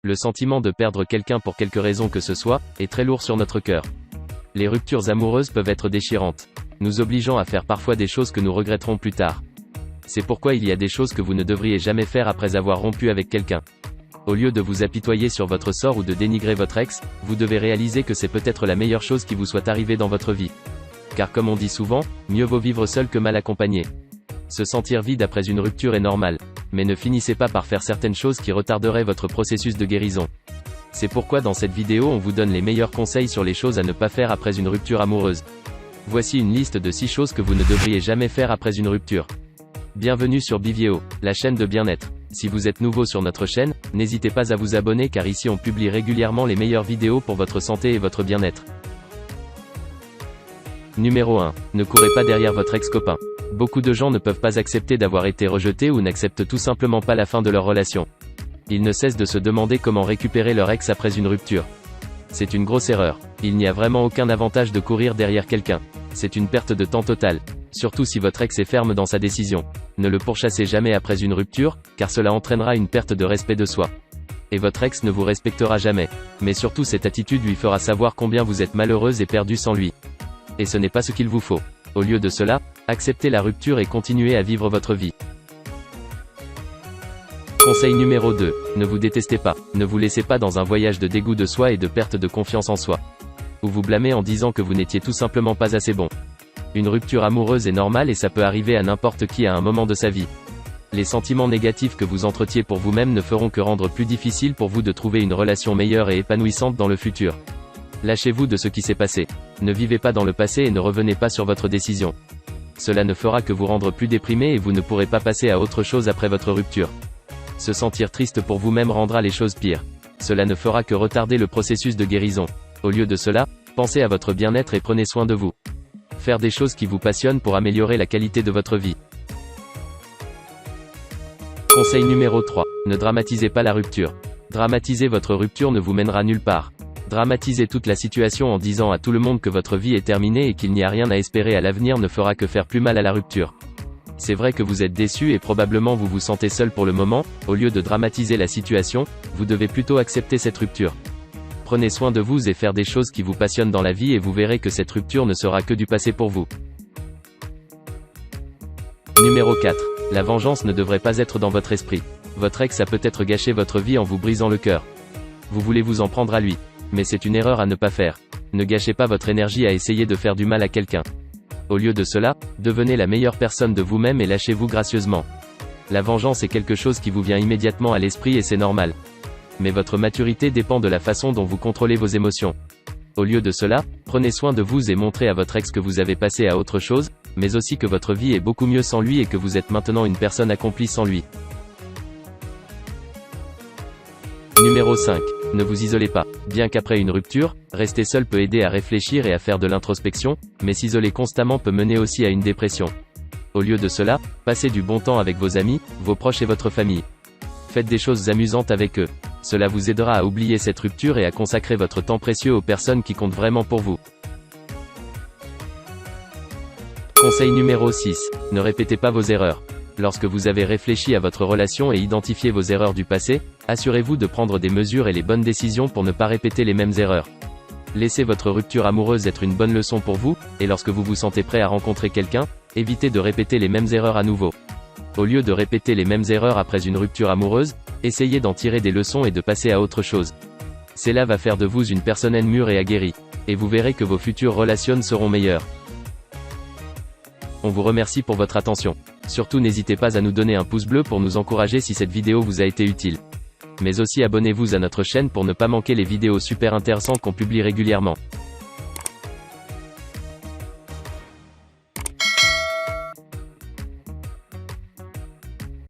Le sentiment de perdre quelqu'un pour quelque raison que ce soit, est très lourd sur notre cœur. Les ruptures amoureuses peuvent être déchirantes, nous obligeant à faire parfois des choses que nous regretterons plus tard. C'est pourquoi il y a des choses que vous ne devriez jamais faire après avoir rompu avec quelqu'un. Au lieu de vous apitoyer sur votre sort ou de dénigrer votre ex, vous devez réaliser que c'est peut-être la meilleure chose qui vous soit arrivée dans votre vie. Car comme on dit souvent, mieux vaut vivre seul que mal accompagné. Se sentir vide après une rupture est normal, mais ne finissez pas par faire certaines choses qui retarderaient votre processus de guérison. C'est pourquoi dans cette vidéo on vous donne les meilleurs conseils sur les choses à ne pas faire après une rupture amoureuse. Voici une liste de 6 choses que vous ne devriez jamais faire après une rupture. Bienvenue sur Bivieo, la chaîne de bien-être. Si vous êtes nouveau sur notre chaîne, n'hésitez pas à vous abonner car ici on publie régulièrement les meilleures vidéos pour votre santé et votre bien-être. Numéro 1. Ne courez pas derrière votre ex-copain. Beaucoup de gens ne peuvent pas accepter d'avoir été rejetés ou n'acceptent tout simplement pas la fin de leur relation. Ils ne cessent de se demander comment récupérer leur ex après une rupture. C'est une grosse erreur. Il n'y a vraiment aucun avantage de courir derrière quelqu'un. C'est une perte de temps totale. Surtout si votre ex est ferme dans sa décision. Ne le pourchassez jamais après une rupture, car cela entraînera une perte de respect de soi. Et votre ex ne vous respectera jamais. Mais surtout cette attitude lui fera savoir combien vous êtes malheureuse et perdue sans lui. Et ce n'est pas ce qu'il vous faut. Au lieu de cela, acceptez la rupture et continuez à vivre votre vie. Conseil numéro 2. Ne vous détestez pas. Ne vous laissez pas dans un voyage de dégoût de soi et de perte de confiance en soi. Ou vous blâmez en disant que vous n'étiez tout simplement pas assez bon. Une rupture amoureuse est normale et ça peut arriver à n'importe qui à un moment de sa vie. Les sentiments négatifs que vous entretiez pour vous-même ne feront que rendre plus difficile pour vous de trouver une relation meilleure et épanouissante dans le futur. Lâchez-vous de ce qui s'est passé. Ne vivez pas dans le passé et ne revenez pas sur votre décision. Cela ne fera que vous rendre plus déprimé et vous ne pourrez pas passer à autre chose après votre rupture. Se sentir triste pour vous-même rendra les choses pires. Cela ne fera que retarder le processus de guérison. Au lieu de cela, pensez à votre bien-être et prenez soin de vous. Faire des choses qui vous passionnent pour améliorer la qualité de votre vie. Conseil numéro 3. Ne dramatisez pas la rupture. Dramatiser votre rupture ne vous mènera nulle part. Dramatiser toute la situation en disant à tout le monde que votre vie est terminée et qu'il n'y a rien à espérer à l'avenir ne fera que faire plus mal à la rupture. C'est vrai que vous êtes déçu et probablement vous vous sentez seul pour le moment, au lieu de dramatiser la situation, vous devez plutôt accepter cette rupture. Prenez soin de vous et faire des choses qui vous passionnent dans la vie et vous verrez que cette rupture ne sera que du passé pour vous. Numéro 4. La vengeance ne devrait pas être dans votre esprit. Votre ex a peut-être gâché votre vie en vous brisant le cœur. Vous voulez vous en prendre à lui. Mais c'est une erreur à ne pas faire. Ne gâchez pas votre énergie à essayer de faire du mal à quelqu'un. Au lieu de cela, devenez la meilleure personne de vous-même et lâchez-vous gracieusement. La vengeance est quelque chose qui vous vient immédiatement à l'esprit et c'est normal. Mais votre maturité dépend de la façon dont vous contrôlez vos émotions. Au lieu de cela, prenez soin de vous et montrez à votre ex que vous avez passé à autre chose, mais aussi que votre vie est beaucoup mieux sans lui et que vous êtes maintenant une personne accomplie sans lui. Numéro 5. Ne vous isolez pas. Bien qu'après une rupture, rester seul peut aider à réfléchir et à faire de l'introspection, mais s'isoler constamment peut mener aussi à une dépression. Au lieu de cela, passez du bon temps avec vos amis, vos proches et votre famille. Faites des choses amusantes avec eux. Cela vous aidera à oublier cette rupture et à consacrer votre temps précieux aux personnes qui comptent vraiment pour vous. Conseil numéro 6. Ne répétez pas vos erreurs. Lorsque vous avez réfléchi à votre relation et identifié vos erreurs du passé, assurez-vous de prendre des mesures et les bonnes décisions pour ne pas répéter les mêmes erreurs. Laissez votre rupture amoureuse être une bonne leçon pour vous, et lorsque vous vous sentez prêt à rencontrer quelqu'un, évitez de répéter les mêmes erreurs à nouveau. Au lieu de répéter les mêmes erreurs après une rupture amoureuse, essayez d'en tirer des leçons et de passer à autre chose. Cela va faire de vous une personne mûre et aguerrie. Et vous verrez que vos futures relations seront meilleures. On vous remercie pour votre attention. Surtout n'hésitez pas à nous donner un pouce bleu pour nous encourager si cette vidéo vous a été utile. Mais aussi abonnez-vous à notre chaîne pour ne pas manquer les vidéos super intéressantes qu'on publie régulièrement.